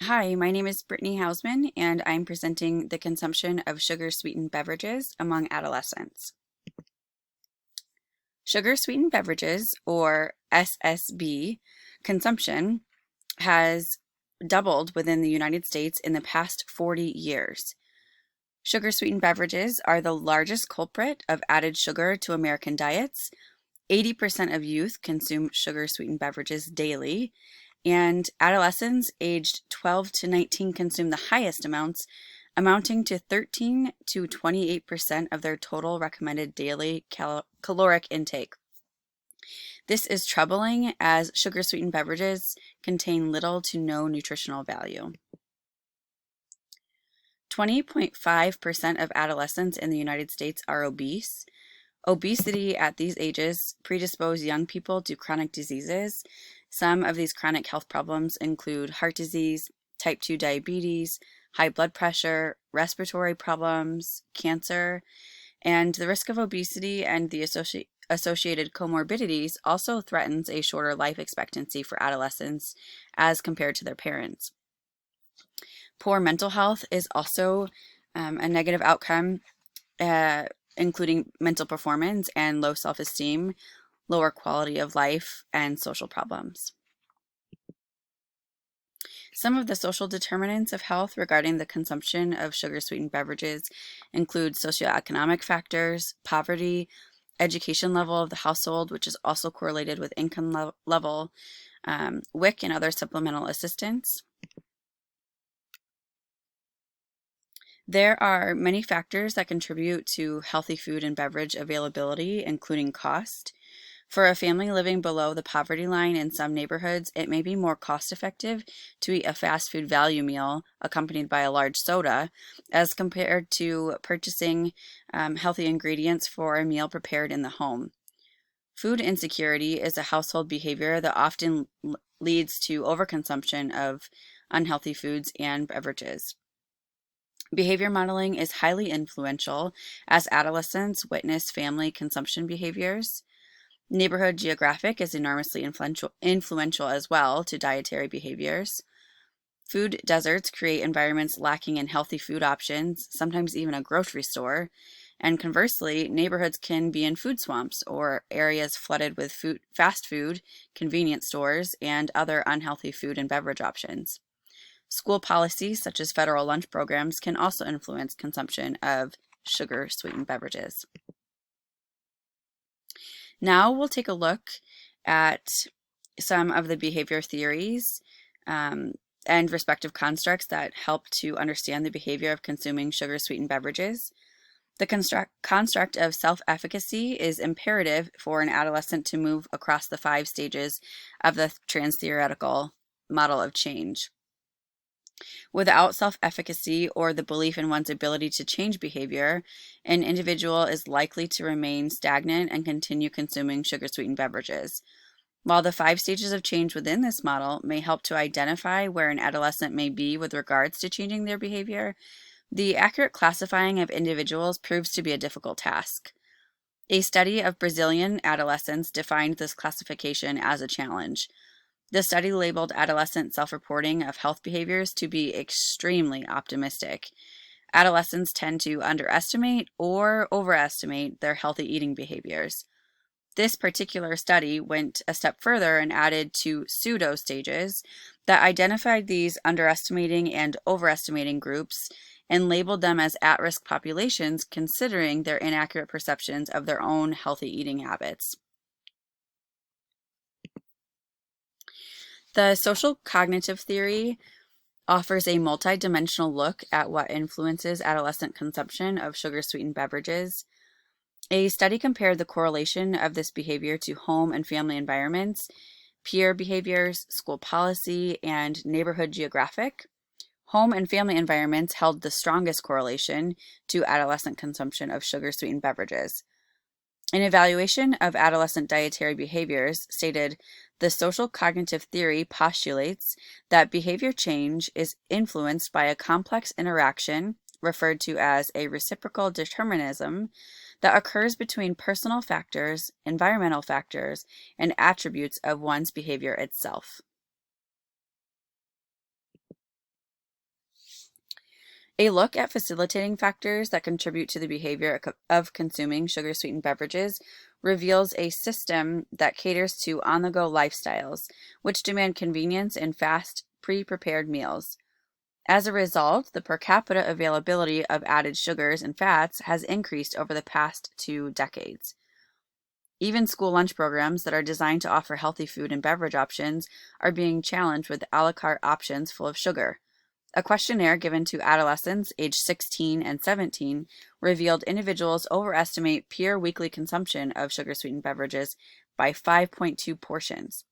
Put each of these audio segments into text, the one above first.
Hi, my name is Brittany Hausman, and I'm presenting the consumption of sugar-sweetened beverages among adolescents. Sugar-sweetened beverages, or SSB, consumption has doubled within the United States in the past 40 years. Sugar-sweetened beverages are the largest culprit of added sugar to American diets. 80% of youth consume sugar-sweetened beverages daily, and adolescents aged 12 to 19 consume the highest amounts, amounting to 13 to 28% of their total recommended daily caloric intake. This is troubling as sugar sweetened beverages contain little to no nutritional value. 20.5% of adolescents in the United States are obese. Obesity at these ages predispose young people to chronic diseases. Some of these chronic health problems include heart disease, type 2 diabetes, high blood pressure, respiratory problems, cancer, and the risk of obesity and the associated comorbidities also threatens a shorter life expectancy for adolescents as compared to their parents. Poor mental health is also a negative outcome, including mental performance and low self-esteem, lower quality of life, and social problems. Some of the social determinants of health regarding the consumption of sugar-sweetened beverages include socioeconomic factors, poverty, education level of the household, which is also correlated with income level, WIC and other supplemental assistance. There are many factors that contribute to healthy food and beverage availability, including cost. For a family living below the poverty line in some neighborhoods, it may be more cost effective to eat a fast food value meal accompanied by a large soda as compared to purchasing healthy ingredients for a meal prepared in the home. Food insecurity is a household behavior that often leads to overconsumption of unhealthy foods and beverages. Behavior modeling is highly influential as adolescents witness family consumption behaviors. Neighborhood geographic is enormously influential as well to dietary behaviors. Food deserts create environments lacking in healthy food options, sometimes even a grocery store. And conversely, neighborhoods can be in food swamps or areas flooded with fast food, convenience stores, and other unhealthy food and beverage options. School policies, such as federal lunch programs, can also influence consumption of sugar-sweetened beverages. Now we'll take a look at some of the behavior theories and respective constructs that help to understand the behavior of consuming sugar-sweetened beverages. The construct of self-efficacy is imperative for an adolescent to move across the 5 stages of the trans-theoretical model of change. Without self-efficacy or the belief in one's ability to change behavior, an individual is likely to remain stagnant and continue consuming sugar-sweetened beverages. While the 5 stages of change within this model may help to identify where an adolescent may be with regards to changing their behavior, the accurate classifying of individuals proves to be a difficult task. A study of Brazilian adolescents defined this classification as a challenge. The study labeled adolescent self-reporting of health behaviors to be extremely optimistic. Adolescents tend to underestimate or overestimate their healthy eating behaviors. This particular study went a step further and added 2 pseudo stages that identified these underestimating and overestimating groups and labeled them as at-risk populations considering their inaccurate perceptions of their own healthy eating habits. The social cognitive theory offers a multidimensional look at what influences adolescent consumption of sugar-sweetened beverages. A study compared the correlation of this behavior to home and family environments, peer behaviors, school policy, and neighborhood geographic. Home and family environments held the strongest correlation to adolescent consumption of sugar-sweetened beverages. An evaluation of adolescent dietary behaviors stated the social cognitive theory postulates that behavior change is influenced by a complex interaction referred to as a reciprocal determinism that occurs between personal factors, environmental factors, and attributes of one's behavior itself. A look at facilitating factors that contribute to the behavior of consuming sugar-sweetened beverages reveals a system that caters to on-the-go lifestyles, which demand convenience and fast, pre-prepared meals. As a result, the per capita availability of added sugars and fats has increased over the past 2 decades. Even school lunch programs that are designed to offer healthy food and beverage options are being challenged with a la carte options full of sugar. A questionnaire given to adolescents aged 16 and 17 revealed individuals overestimate peer weekly consumption of sugar-sweetened beverages by 5.2 portions.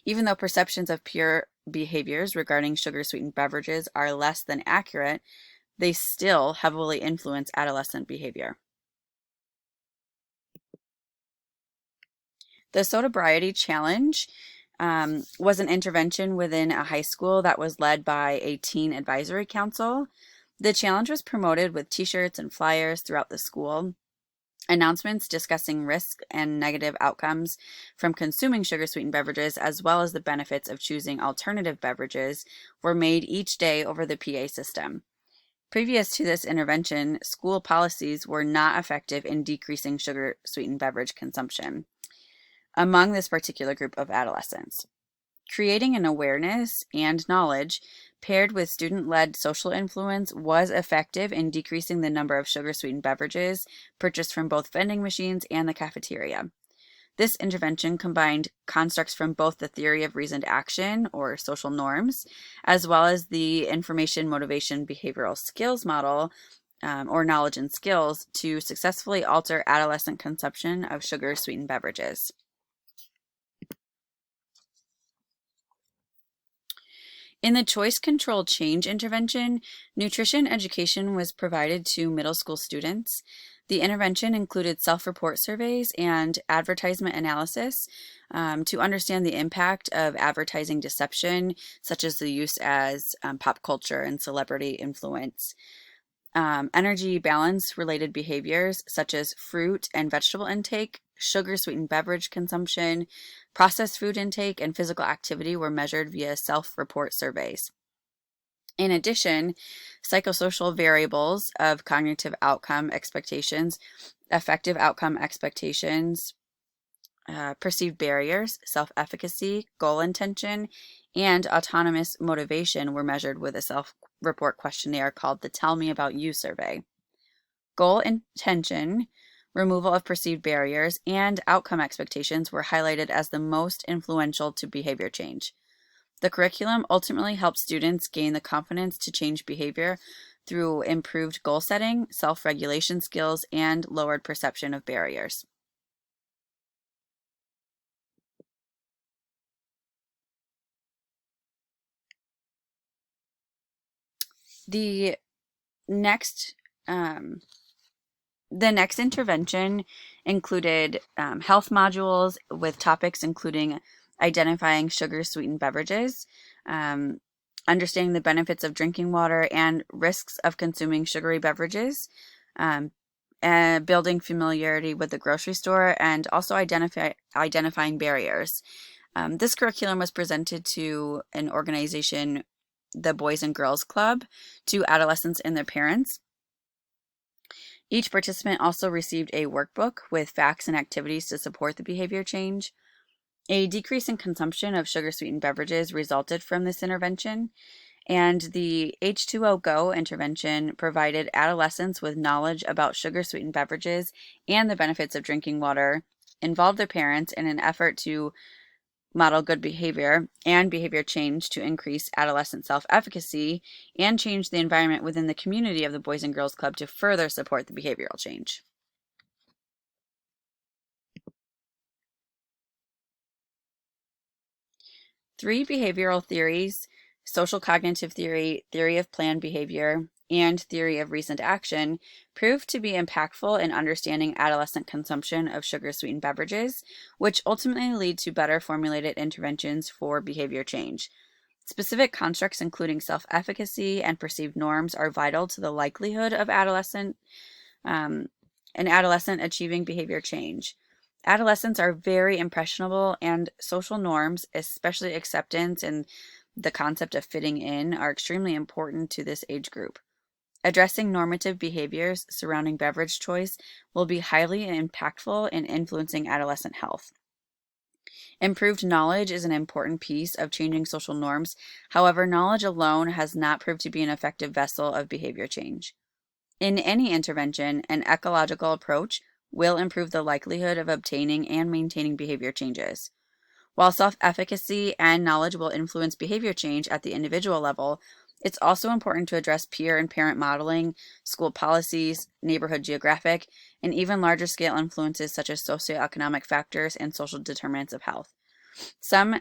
Even though perceptions of peer behaviors regarding sugar-sweetened beverages are less than accurate, they still heavily influence adolescent behavior. The Sobriety Challenge was an intervention within a high school that was led by a teen advisory council. The challenge was promoted with t-shirts and flyers throughout the school. Announcements discussing risk and negative outcomes from consuming sugar-sweetened beverages, as well as the benefits of choosing alternative beverages, were made each day over the PA system. Previous to this intervention, school policies were not effective in decreasing sugar-sweetened beverage consumption among this particular group of adolescents. Creating an awareness and knowledge paired with student-led social influence was effective in decreasing the number of sugar-sweetened beverages purchased from both vending machines and the cafeteria. This intervention combined constructs from both the theory of reasoned action, or social norms, as well as the information motivation behavioral skills model, or knowledge and skills, to successfully alter adolescent consumption of sugar-sweetened beverages. In the choice control change intervention, nutrition education was provided to middle school students. The intervention included self-report surveys and advertisement analysis to understand the impact of advertising deception, such as the use as pop culture and celebrity influence. Energy balance related behaviors such as fruit and vegetable intake, sugar-sweetened beverage consumption, processed food intake, and physical activity were measured via self-report surveys. In addition, psychosocial variables of cognitive outcome expectations, affective outcome expectations, perceived barriers, self-efficacy, goal intention, and autonomous motivation were measured with a self-report questionnaire called the Tell Me About You survey. Goal intention, removal of perceived barriers, and outcome expectations were highlighted as the most influential to behavior change. The curriculum ultimately helped students gain the confidence to change behavior through improved goal setting, self-regulation skills, and lowered perception of barriers. The next intervention included health modules with topics including identifying sugar-sweetened beverages, understanding the benefits of drinking water and risks of consuming sugary beverages, and building familiarity with the grocery store, and also identifying barriers. This curriculum was presented to an organization, the Boys and Girls Club, to adolescents and their parents. Each participant also received a workbook with facts and activities to support the behavior change. A decrease in consumption of sugar-sweetened beverages resulted from this intervention, and the H2O Go intervention provided adolescents with knowledge about sugar-sweetened beverages and the benefits of drinking water, involved their parents in an effort to model good behavior and behavior change to increase adolescent self-efficacy, and change the environment within the community of the Boys and Girls Club to further support the behavioral change. Three behavioral theories, social cognitive theory, theory of planned behavior, and theory of reasoned action, proved to be impactful in understanding adolescent consumption of sugar-sweetened beverages, which ultimately lead to better formulated interventions for behavior change. Specific constructs including self-efficacy and perceived norms are vital to the likelihood of an adolescent achieving behavior change. Adolescents are very impressionable, and social norms, especially acceptance and the concept of fitting in, are extremely important to this age group. Addressing normative behaviors surrounding beverage choice will be highly impactful in influencing adolescent health. Improved knowledge is an important piece of changing social norms. However, knowledge alone has not proved to be an effective vessel of behavior change. In any intervention, an ecological approach will improve the likelihood of obtaining and maintaining behavior changes. While self-efficacy and knowledge will influence behavior change at the individual level, it's also important to address peer and parent modeling, school policies, neighborhood geographic, and even larger scale influences such as socioeconomic factors and social determinants of health. Some,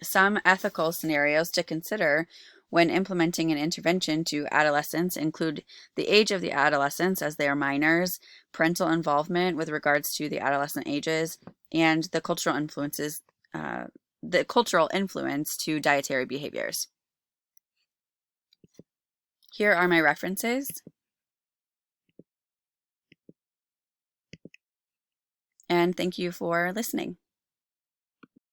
some ethical scenarios to consider when implementing an intervention to adolescents include the age of the adolescents as they are minors, parental involvement with regards to the adolescent ages, and the cultural influence to dietary behaviors. Here are my references, and thank you for listening.